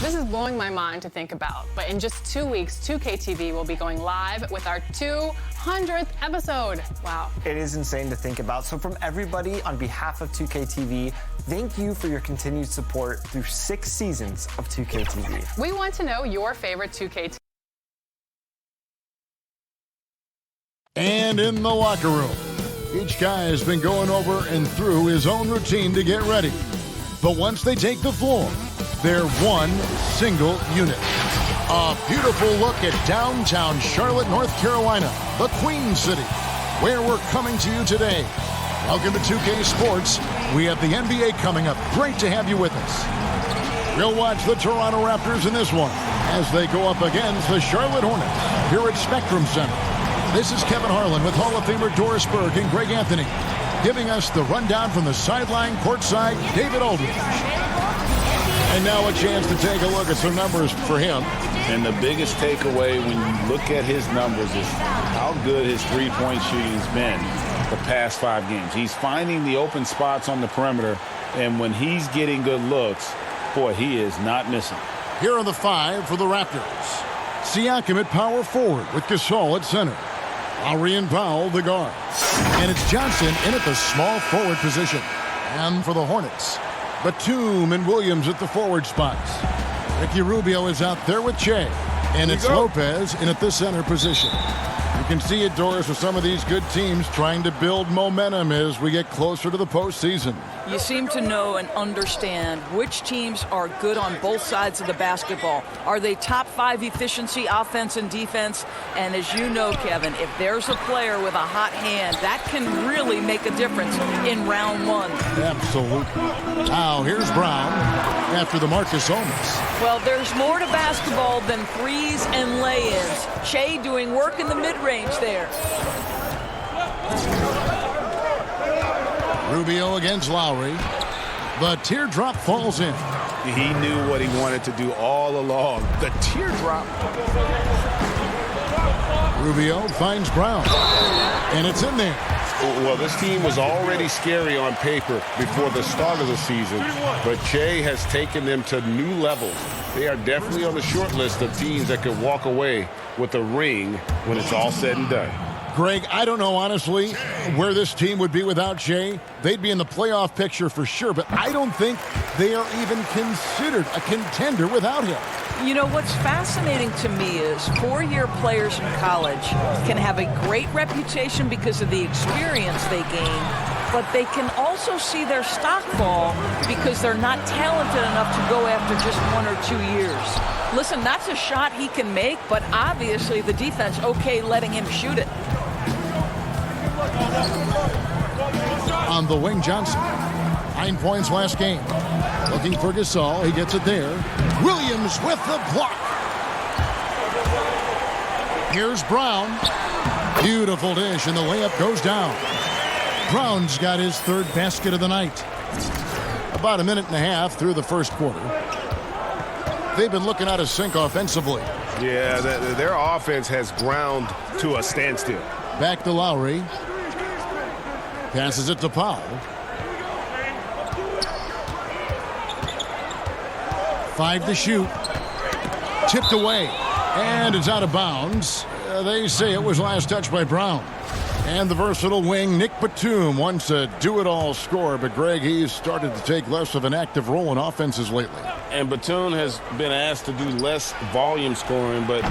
This is blowing my mind to think about, but in just 2 weeks, 2K TV will be going live with our 200th episode. Wow. It is insane to think about. So from everybody on behalf of 2K TV, thank you for your continued support through 6 seasons of 2K TV. We want to know your favorite 2K TV. And in the locker room, each guy has been going over and through his own routine to get ready. But once they take the floor, they're one single unit. A beautiful look at downtown Charlotte, North Carolina, the Queen City, where we're coming to you today. Welcome to 2K Sports. We have the NBA coming up. Great to have you with us. We'll watch the Toronto Raptors in this one as they go up against the Charlotte Hornets here at Spectrum Center. This is Kevin Harlan with Hall of Famer Doris Burke and Greg Anthony, giving us the rundown from the sideline courtside, David Aldridge. And now a chance to take a look at some numbers for him. And the biggest takeaway when you look at his numbers is how good his three-point shooting's been the past 5 games. He's finding the open spots on the perimeter, and when he's getting good looks, boy, he is not missing. Here are the 5 for the Raptors. Siakam at power forward with Gasol at center. Lowry and Powell, the guard. And it's Johnson in at the small forward position. And for the Hornets, Batum and Williams at the forward spots. Ricky Rubio is out there with Che. And it's Lopez in at the center position. You can see it, Doris, with some of these good teams trying to build momentum as we get closer to the postseason. You seem to know and understand which teams are good on both sides of the basketball. Are they top 5 efficiency, offense and defense? And as you know, Kevin, if there's a player with a hot hand, that can really make a difference in round 1. Absolutely. Now, here's Brown after the Marcus Olmos. Well, there's more to basketball than threes and lay-ins. Che doing work in the mid-range there. Rubio against Lowry. The teardrop falls in. He knew what he wanted to do all along. The teardrop. Rubio finds Brown. And it's in there. Well, this team was already scary on paper before the start of the season, but Che has taken them to new levels. They are definitely on the short list of teams that could walk away with a ring when it's all said and done. Greg, I don't know, honestly, where this team would be without Che. They'd be in the playoff picture for sure, but I don't think they are even considered a contender without him. You know, what's fascinating to me is 4-year players in college can have a great reputation because of the experience they gain, but they can also see their stock fall because they're not talented enough to go after just 1 or 2 years. Listen, that's a shot he can make, but obviously the defense okay letting him shoot it. On the wing, Johnson. 9 points last game. Looking for Gasol. He gets it there. Williams with the block. Here's Brown. Beautiful dish, and the layup goes down. Brown's got his 3rd basket of the night. About a minute and a half through the first quarter. They've been looking out of sync offensively. Yeah, their offense has ground to a standstill. Back to Lowry. Passes it to Powell. 5 to shoot. Tipped away. And it's out of bounds. They say it was last touched by Brown. And the versatile wing, Nick Batum, wants a do-it-all scorer. But, Greg, he's started to take less of an active role in offenses lately. And Batum has been asked to do less volume scoring, but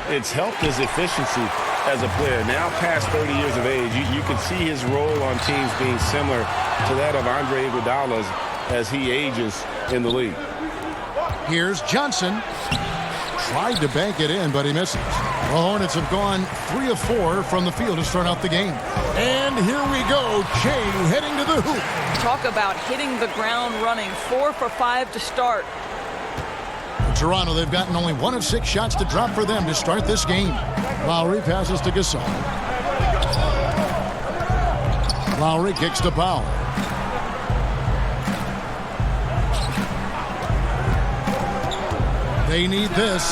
it's helped his efficiency as a player. Now past 30 years of age, you can see his role on teams being similar to that of Andre Iguodala's as he ages in the league. Here's Johnson. Tried to bank it in, but he misses. The Hornets have gone 3 of 4 from the field to start out the game. And here we go. Che heading to the hoop. Talk about hitting the ground running. 4 for 5 to start. In Toronto, they've gotten only 1 of 6 shots to drop for them to start this game. Lowry passes to Gasol. Lowry kicks to Powell. They need this.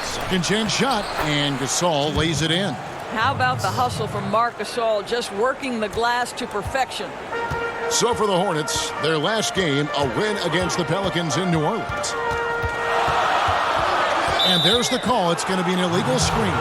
Second chance shot, and Gasol lays it in. How about the hustle from Marc Gasol, just working the glass to perfection. So for the Hornets, their last game, a win against the Pelicans in New Orleans. And there's the call. It's going to be an illegal screen.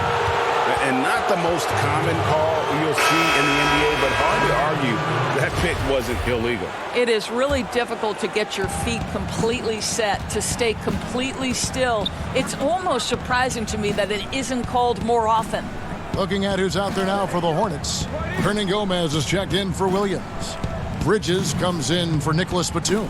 And not the most common call you'll see in the NBA, but hard to argue that pick wasn't illegal. It is really difficult to get your feet completely set, to stay completely still. It's almost surprising to me that it isn't called more often. Looking at who's out there now for the Hornets. Hernan Gomez is checked in for Williams. Bridges comes in for Nicholas Batum.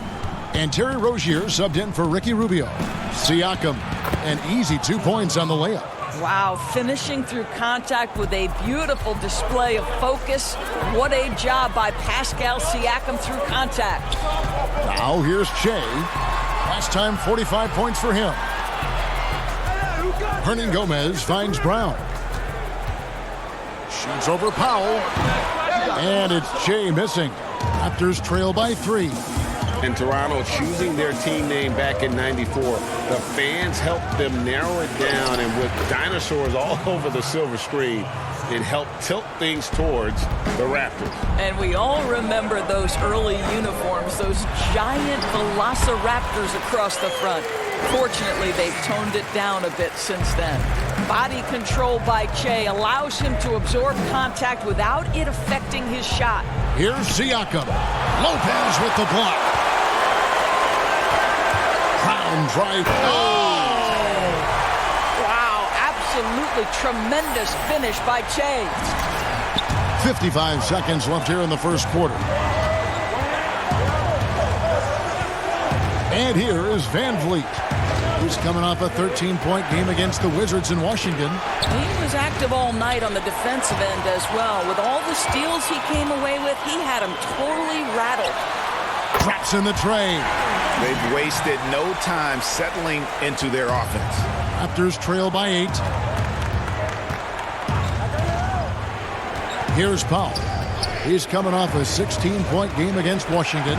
And Terry Rozier subbed in for Ricky Rubio. Siakam, an easy 2 points on the layup. Wow, finishing through contact with a beautiful display of focus. What a job by Pascal Siakam through contact. Now here's Che. Last time 45 points for him. Hernan Gomez finds Brown. Shoots over Powell. And it's Che missing. Raptors trail by 3. And Toronto choosing their team name back in '94. The fans helped them narrow it down, and with dinosaurs all over the silver screen, it helped tilt things towards the Raptors. And we all remember those early uniforms, those giant velociraptors across the front. Fortunately, they've toned it down a bit since then. Body control by Che allows him to absorb contact without it affecting his shot. Here's Siakam. Lopez with the block. Crown drive. Oh! Wow, absolutely tremendous finish by Che. 55 seconds left here in the first quarter. And here is Van Vliet, who's coming off a 13-point game against the Wizards in Washington. He was active all night on the defensive end as well. With all the steals he came away with, he had him totally rattled. Drops in the tray. They've wasted no time settling into their offense. Raptors trail by 8. Here's Powell. He's coming off a 16-point game against Washington.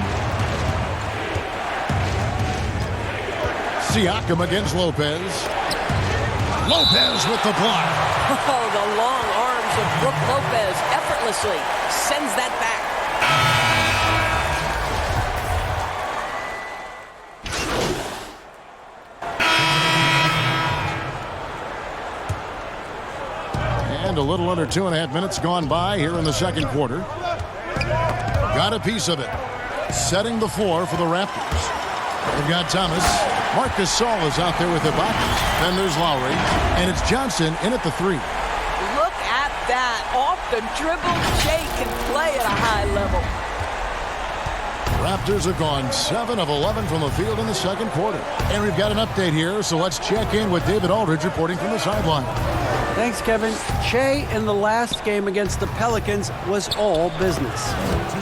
Siakam against Lopez. Lopez with the block. Oh, the long arms of Brook Lopez effortlessly sends that back. And a little under 2.5 minutes gone by here in the second quarter. Got a piece of it. Setting the floor for the Raptors. They've got Thomas. Marc Gasol is out there with Ibaka. Then there's Lowry. And it's Johnson in at the 3. Look at that. Off the dribble, Che can play at a high level. Raptors have gone 7 of 11 from the field in the second quarter. And we've got an update here, so let's check in with David Aldridge reporting from the sideline. Thanks, Kevin. Che in the last game against the Pelicans was all business.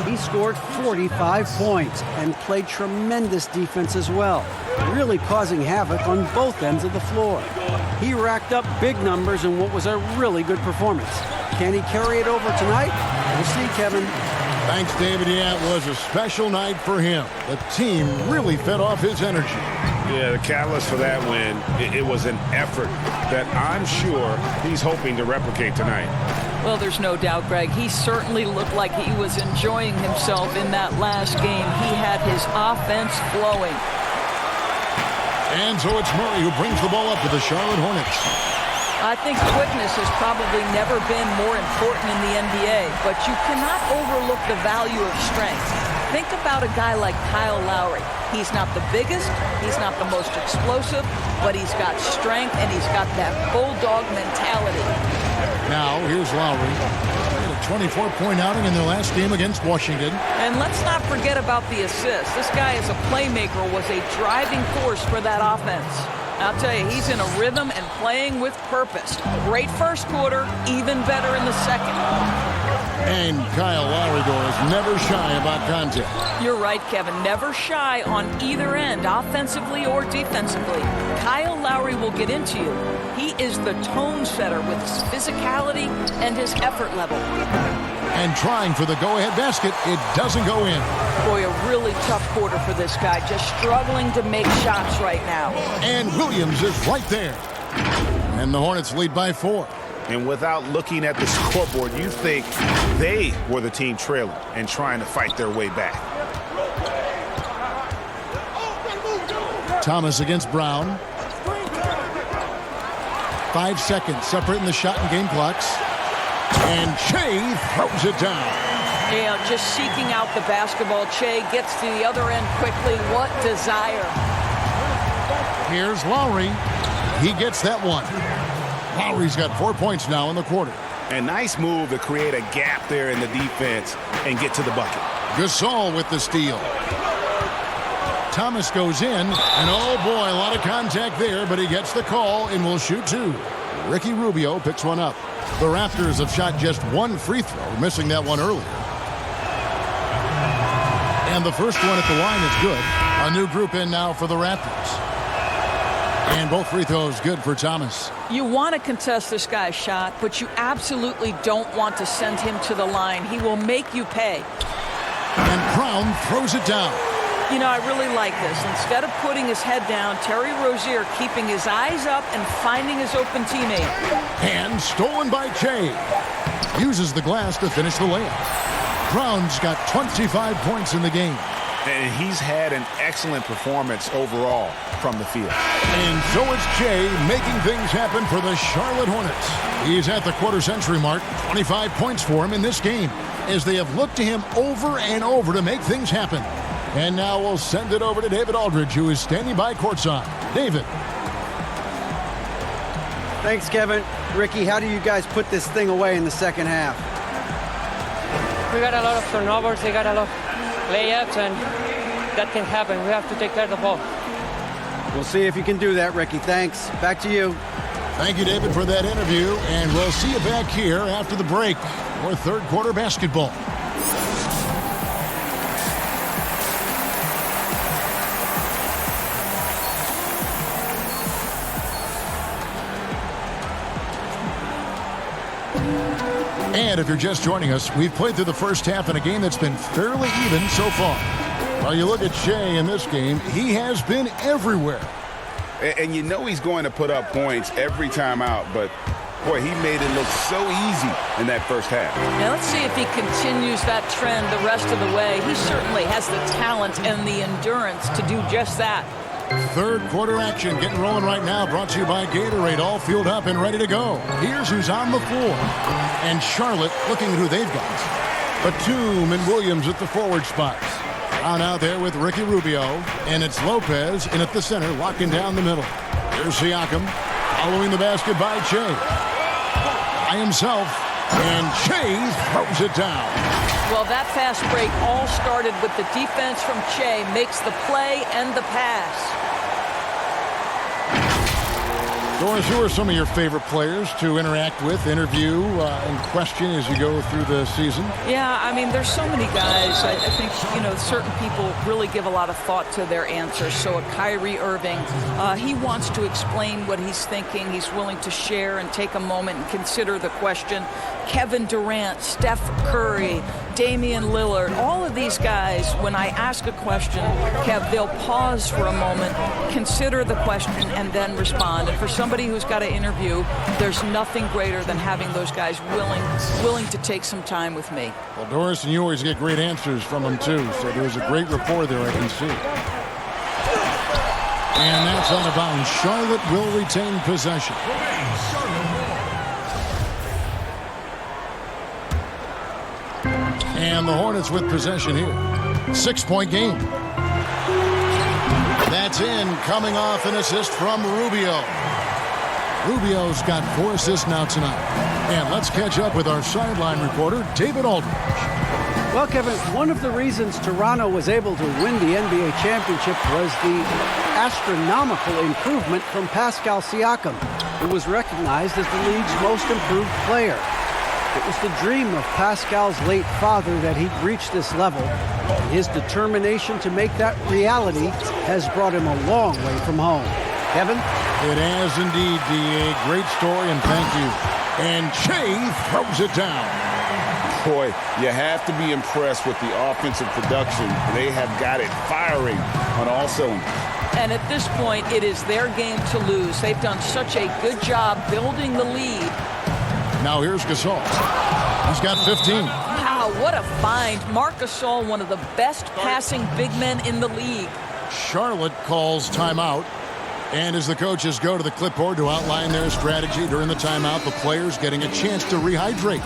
He scored 45 points and played tremendous defense as well, really causing havoc on both ends of the floor. He racked up big numbers in what was a really good performance. Can he carry it over tonight? We'll see, Kevin. Thanks, David. Yeah, it was a special night for him. The team really fed off his energy. Yeah, the catalyst for that win, it was an effort that I'm sure he's hoping to replicate tonight. Well, there's no doubt, Greg. He certainly looked like he was enjoying himself in that last game. He had his offense flowing. And so it's Murray who brings the ball up to the Charlotte Hornets. I think quickness has probably never been more important in the NBA, but you cannot overlook the value of strength. Think about a guy like Kyle Lowry. He's not the biggest, he's not the most explosive, but he's got strength and he's got that bulldog mentality. Now, here's Lowry. He had a 24-point outing in their last game against Washington. And let's not forget about the assist. This guy as a playmaker was a driving force for that offense. I'll tell you, he's in a rhythm and playing with purpose. Great first quarter, even better in the second. And Kyle Lowry is never shy about contact. You're right, Kevin. Never shy on either end, offensively or defensively. Kyle Lowry will get into you. He is the tone setter with his physicality and his effort level. And trying for the go-ahead basket, it doesn't go in. Boy, a really tough quarter for this guy, just struggling to make shots right now. And Williams is right there. And the Hornets lead by 4. And without looking at the scoreboard, you think they were the team trailing and trying to fight their way back. Thomas against Brown. 5 seconds separating the shot and game clocks. And Che throws it down. Yeah, just seeking out the basketball. Che gets to the other end quickly. What desire. Here's Lowry. He gets that one. Lowry's got 4 points now in the quarter. A nice move to create a gap there in the defense and get to the bucket. Gasol with the steal. Thomas goes in, and oh boy, a lot of contact there, but he gets the call and will shoot 2. Ricky Rubio picks one up. The Raptors have shot just 1 free throw, missing that one earlier. And the first one at the line is good. A new group in now for the Raptors. And both free throws good for Thomas. You want to contest this guy's shot, but you absolutely don't want to send him to the line. He will make you pay. And Brown throws it down. You know, I really like this. Instead of putting his head down, Terry Rozier keeping his eyes up and finding his open teammate. And stolen by Che. Uses the glass to finish the layup. Brown's got 25 points in the game. And he's had an excellent performance overall from the field. And so is Che making things happen for the Charlotte Hornets. He's at the quarter-century mark. 25 points for him in this game as they have looked to him over and over to make things happen. And now we'll send it over to David Aldridge, who is standing by courtside. David. Thanks, Kevin. Ricky, how do you guys put this thing away in the second half? We got a lot of turnovers. They got a lot of layups, and that can happen. We have to take care of the ball. We'll see if you can do that, Ricky. Thanks. Back to you. Thank you, David, for that interview. And we'll see you back here after the break for third quarter basketball. And if you're just joining us, we've played through the first half in a game that's been fairly even so far. While you look at Che in this game, he has been everywhere. And you know he's going to put up points every time out, but boy, he made it look so easy in that first half. Now let's see if he continues that trend the rest of the way. He certainly has the talent and the endurance to do just that. Third quarter action getting rolling right now, brought to you by Gatorade, all fueled up and ready to go. Here's who's on the floor. And Charlotte looking at who they've got. Batum and Williams at the forward spots. On out there with Ricky Rubio, and it's Lopez in at the center, locking down the middle. Here's Siakam, following the basket by Che. By himself, and Che throws it down. Well, that fast break all started with the defense from Che, makes the play and the pass. Doris, who are some of your favorite players to interact with, interview, and question as you go through the season? Yeah, I mean, there's so many guys. I think, you know, certain people really give a lot of thought to their answers. So a Kyrie Irving, he wants to explain what he's thinking. He's willing to share and take a moment and consider the question. Kevin Durant, Steph Curry, Damian Lillard, all of these guys, when I ask a question, Kev, they'll pause for a moment, consider the question, and then respond. And for somebody who's got to interview, there's nothing greater than having those guys willing to take some time with me. Well, Doris, and you always get great answers from them, too. So there's a great rapport there, I can see. And that's out of bounds. Charlotte will retain possession. And the Hornets with possession here. 6-point game. That's in, coming off an assist from Rubio. Rubio's got 4 assists now tonight. And let's catch up with our sideline reporter, David Aldridge. Well, Kevin, one of the reasons Toronto was able to win the NBA championship was the astronomical improvement from Pascal Siakam, who was recognized as the league's most improved player. It was the dream of Pascal's late father that he'd reach this level. His determination to make that reality has brought him a long way from home. Kevin? It has indeed, D.A. Great story, and thank you. And Che throws it down. Boy, you have to be impressed with the offensive production. They have got it firing on all cylinders. And at this point, it is their game to lose. They've done such a good job building the lead. Now here's Gasol. He's got 15. Wow, what a find. Marc Gasol, one of the best passing big men in the league. Charlotte calls timeout. And as the coaches go to the clipboard to outline their strategy during the timeout, the players getting a chance to rehydrate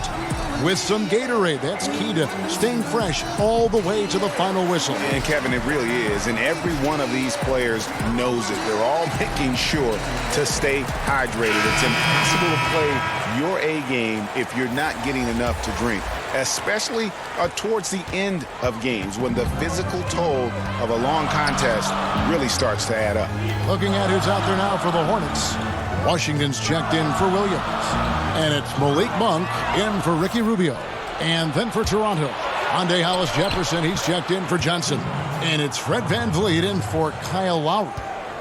with some Gatorade. That's key to staying fresh all the way to the final whistle. And Kevin, it really is. And every one of these players knows it. They're all making sure to stay hydrated. It's impossible to play your A game if you're not getting enough to drink, especially towards the end of games when the physical toll of a long contest really starts to add up. Looking at who's out there now for the Hornets. Washington's checked in for Williams. And it's Malik Monk in for Ricky Rubio. And then for Toronto, Andre Hollis-Jefferson, he's checked in for Johnson. And it's Fred VanVleet in for Kyle Lowry.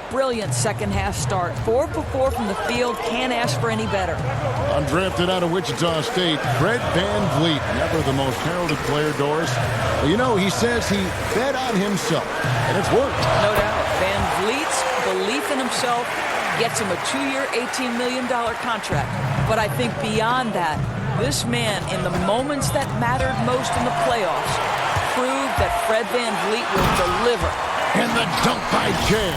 Brilliant second half start. 4 for 4 from the field. Can't ask for any better. Undrafted out of Wichita State, Fred VanVleet, never the most heralded player, Doris. But you know, he says he bet on himself, and it's worked. No doubt. VanVleet's belief in himself gets him a 2-year, $18 million contract. But I think beyond that, this man, in the moments that mattered most in the playoffs, proved that Fred VanVleet will deliver. And the dunk by Jay.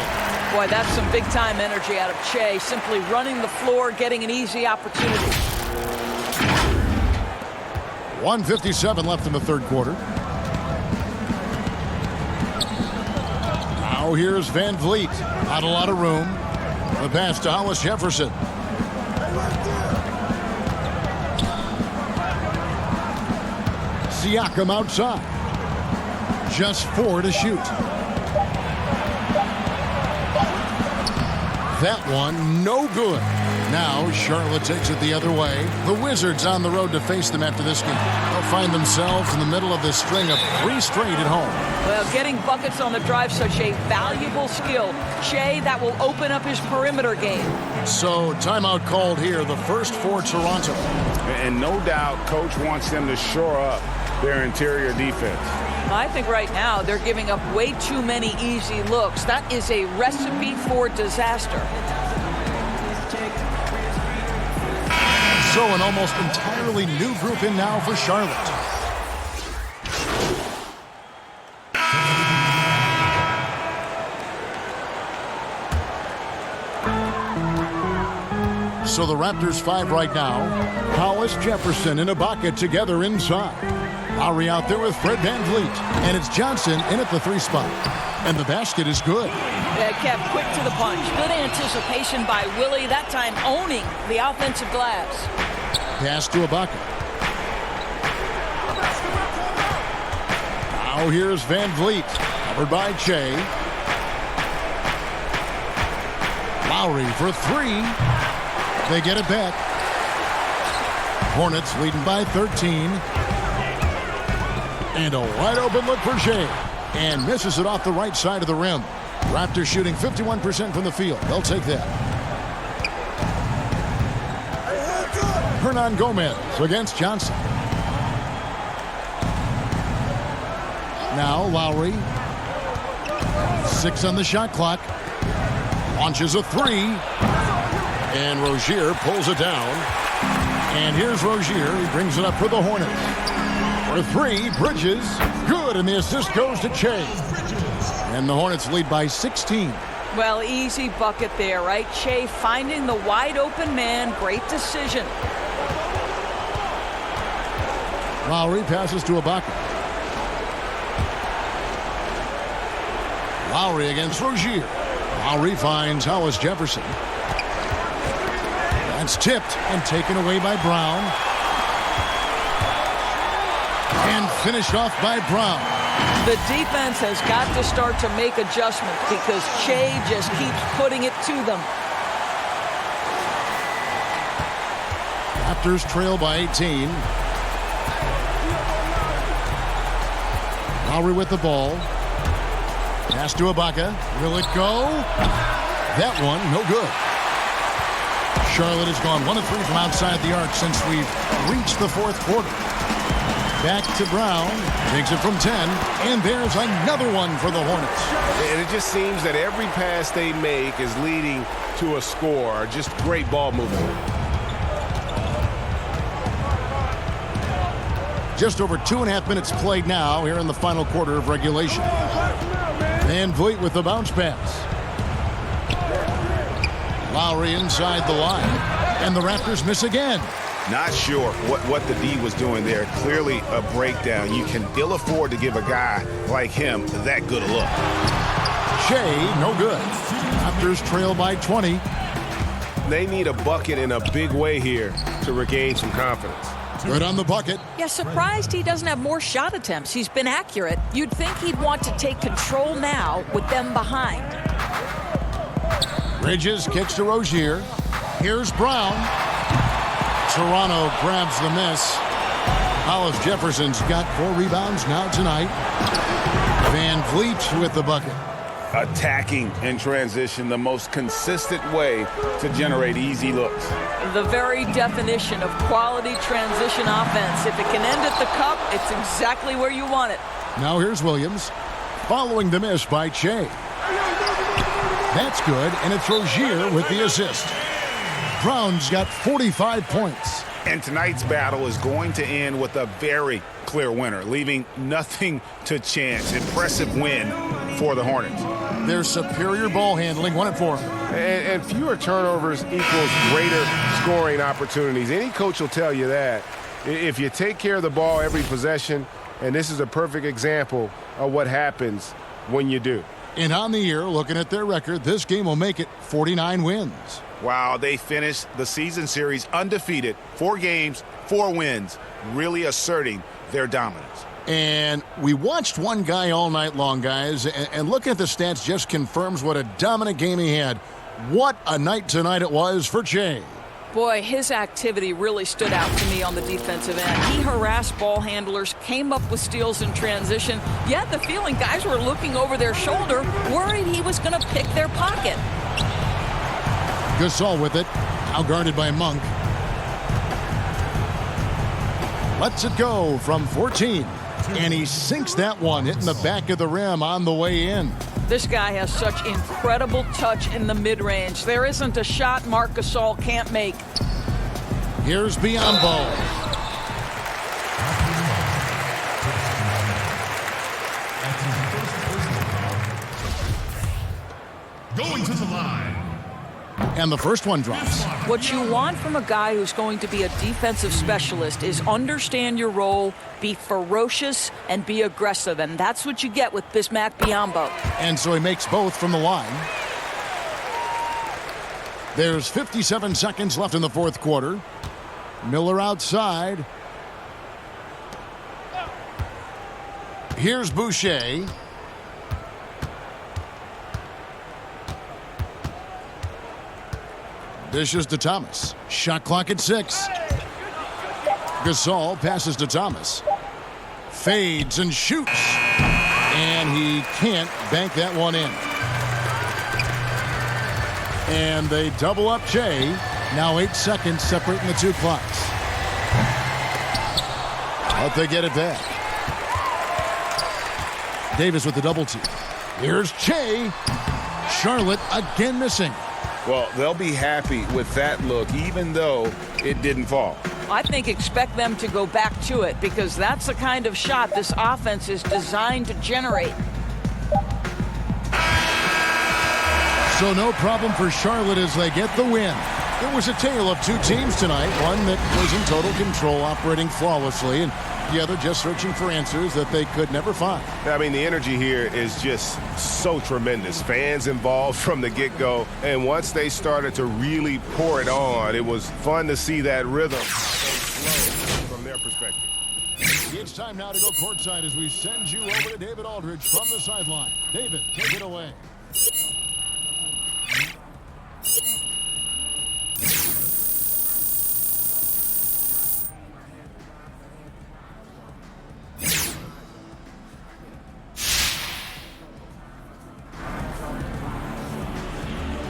Boy, that's some big-time energy out of Che, simply running the floor, getting an easy opportunity. 1:57 left in the third quarter. Now here's VanVleet. Not a lot of room. The pass to Hollis-Jefferson. Siakam outside. Just 4 to shoot. That one, no good. Now Charlotte takes it the other way. The Wizards on the road to face them after this game. They'll find themselves in the middle of this string of 3 straight at home. Well, getting buckets on the drive, such a valuable skill. Che, that will open up his perimeter game. So timeout called here, the first for Toronto. And no doubt, Coach wants them to shore up their interior defense. I think right now they're giving up way too many easy looks. That is a recipe for disaster. So an almost entirely new group in now for Charlotte. So the Raptors 5 right now. Hollis-Jefferson and Ibaka together inside. Lowry out there with Fred VanVleet. And it's Johnson in at the 3 spot. And the basket is good. Yeah, kept quick to the punch. Good anticipation by Willie, that time owning the offensive glass. Pass to Ibaka. Now here's VanVleet. Covered by Che. Lowry for 3. They get it back. Hornets leading by 13. And a wide open look for Shea. And misses it off the right side of the rim. Raptors shooting 51% from the field. They'll take that. Hernan Gomez against Johnson. Now Lowry. 6 on the shot clock. Launches a 3. And Rozier pulls it down. And here's Rozier. He brings it up for the Hornets. For 3, Bridges. Good, and the assist goes to Che. And the Hornets lead by 16. Well, easy bucket there, right? Che finding the wide open man. Great decision. Lowry passes to Ibaka. Lowry against Rozier. Lowry finds Hollis-Jefferson. That's tipped and taken away by Brown. And finished off by Brown. The defense has got to start to make adjustments because Che just keeps putting it to them. Raptors trail by 18. Lowry with the ball. Pass to Ibaka. Will it go? That one, no good. Charlotte has gone 1 of 3 from outside the arc since we've reached the 4th quarter. Back to Brown. Takes it from 10. And there's another one for the Hornets. And it just seems that every pass they make is leading to a score. Just great ball movement. Just over 2.5 minutes played now here in the final quarter of regulation. VanVleet with the bounce pass. Lowry inside the line. And the Raptors miss again. Not sure what the D was doing there. Clearly a breakdown. You can ill afford to give a guy like him that good a look. Shea, no good. Raptors trail by 20. They need a bucket in a big way here to regain some confidence. Good on the bucket. Yeah, surprised he doesn't have more shot attempts. He's been accurate. You'd think he'd want to take control now with them behind. Bridges kicks to Rozier. Here's Brown. Toronto grabs the miss. Hollis Jefferson's got 4 rebounds now tonight. Van Vliet with the bucket. Attacking in transition, the most consistent way to generate easy looks. The very definition of quality transition offense. If it can end at the cup, it's exactly where you want it. Now here's Williams, following the miss by Shea. That's good, and it's Rozier with the assist. Brown's got 45 points. And tonight's battle is going to end with a very clear winner, leaving nothing to chance. Impressive win for the Hornets. Their superior ball handling, 1 and 4. And fewer turnovers equals greater scoring opportunities. Any coach will tell you that. If you take care of the ball every possession, and this is a perfect example of what happens when you do. And on the year, looking at their record, this game will make it 49 wins. Wow, they finished the season series undefeated. 4 games, 4 wins, really asserting their dominance. And we watched one guy all night long, guys, and looking at the stats just confirms what a dominant game he had. What a night tonight it was for Shea. Boy, his activity really stood out to me on the defensive end. He harassed ball handlers, came up with steals in transition. You had the feeling guys were looking over their shoulder, worried he was going to pick their pocket. Gasol with it, now guarded by Monk. Lets it go from 14. And he sinks that one, hitting the back of the rim on the way in. This guy has such incredible touch in the mid-range. There isn't a shot Marc Gasol can't make. Here's Biyombo. Going to the line. And the first one drops. What you want from a guy who's going to be a defensive specialist is understand your role, be ferocious, and be aggressive. And that's what you get with Bismack Biyombo. And so he makes both from the line. There's 57 seconds left in the fourth quarter. Miller outside. Here's Boucher. Dishes to Thomas. Shot clock at 6. Gasol passes to Thomas. Fades and shoots. And he can't bank that one in. And they double up Shea. Now 8 seconds separating the 2 clocks. But they get it back. Davis with the double team. Here's Shea. Charlotte again missing. Well, they'll be happy with that look, even though it didn't fall. I think expect them to go back to it because that's the kind of shot this offense is designed to generate. So no problem for Charlotte as they get the win. It was a tale of 2 teams tonight, one that was in total control, operating flawlessly, and the other just searching for answers that they could never find. I mean, the energy here is just so tremendous. Fans involved from the get-go, and once they started to really pour it on, it was fun to see that rhythm from their perspective. It's time now to go courtside as we send you over to David Aldridge from the sideline. David, take it away.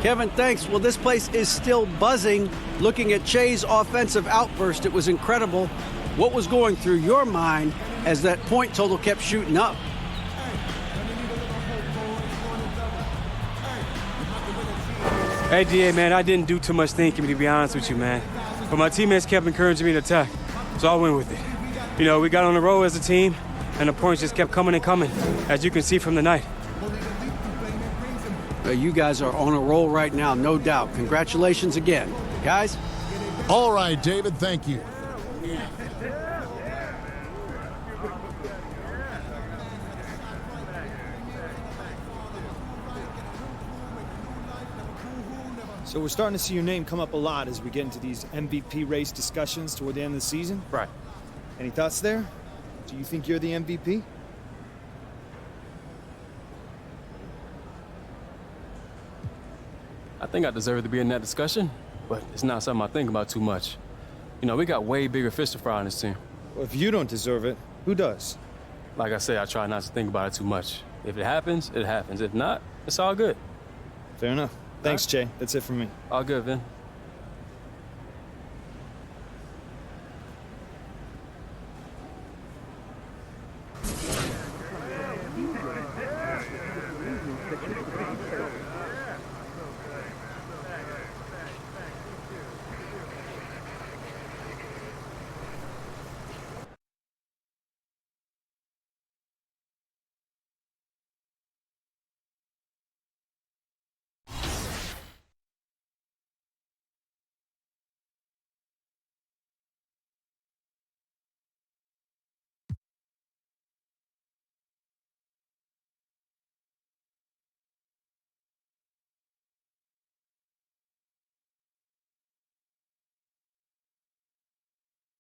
Kevin, thanks. Well, this place is still buzzing. Looking at Shea's offensive outburst, it was incredible. What was going through your mind as that point total kept shooting up? Hey, DA, man, I didn't do too much thinking, to be honest with you, man. But my teammates kept encouraging me to attack, so I went with it. You know, we got on the road as a team, and the points just kept coming and coming, as you can see from the night. You guys are on a roll right now, no doubt. Congratulations again. Guys? All right, David, thank you. So we're starting to see your name come up a lot as we get into these MVP race discussions toward the end of the season. Right. Any thoughts there? Do you think you're the MVP? I think I deserve to be in that discussion, but it's not something I think about too much. You know, we got way bigger fish to fry on this team. Well, if you don't deserve it, who does? Like I said, I try not to think about it too much. If it happens, it happens. If not, it's all good. Fair enough. Thanks, Che. That's it from me. All good, Vin.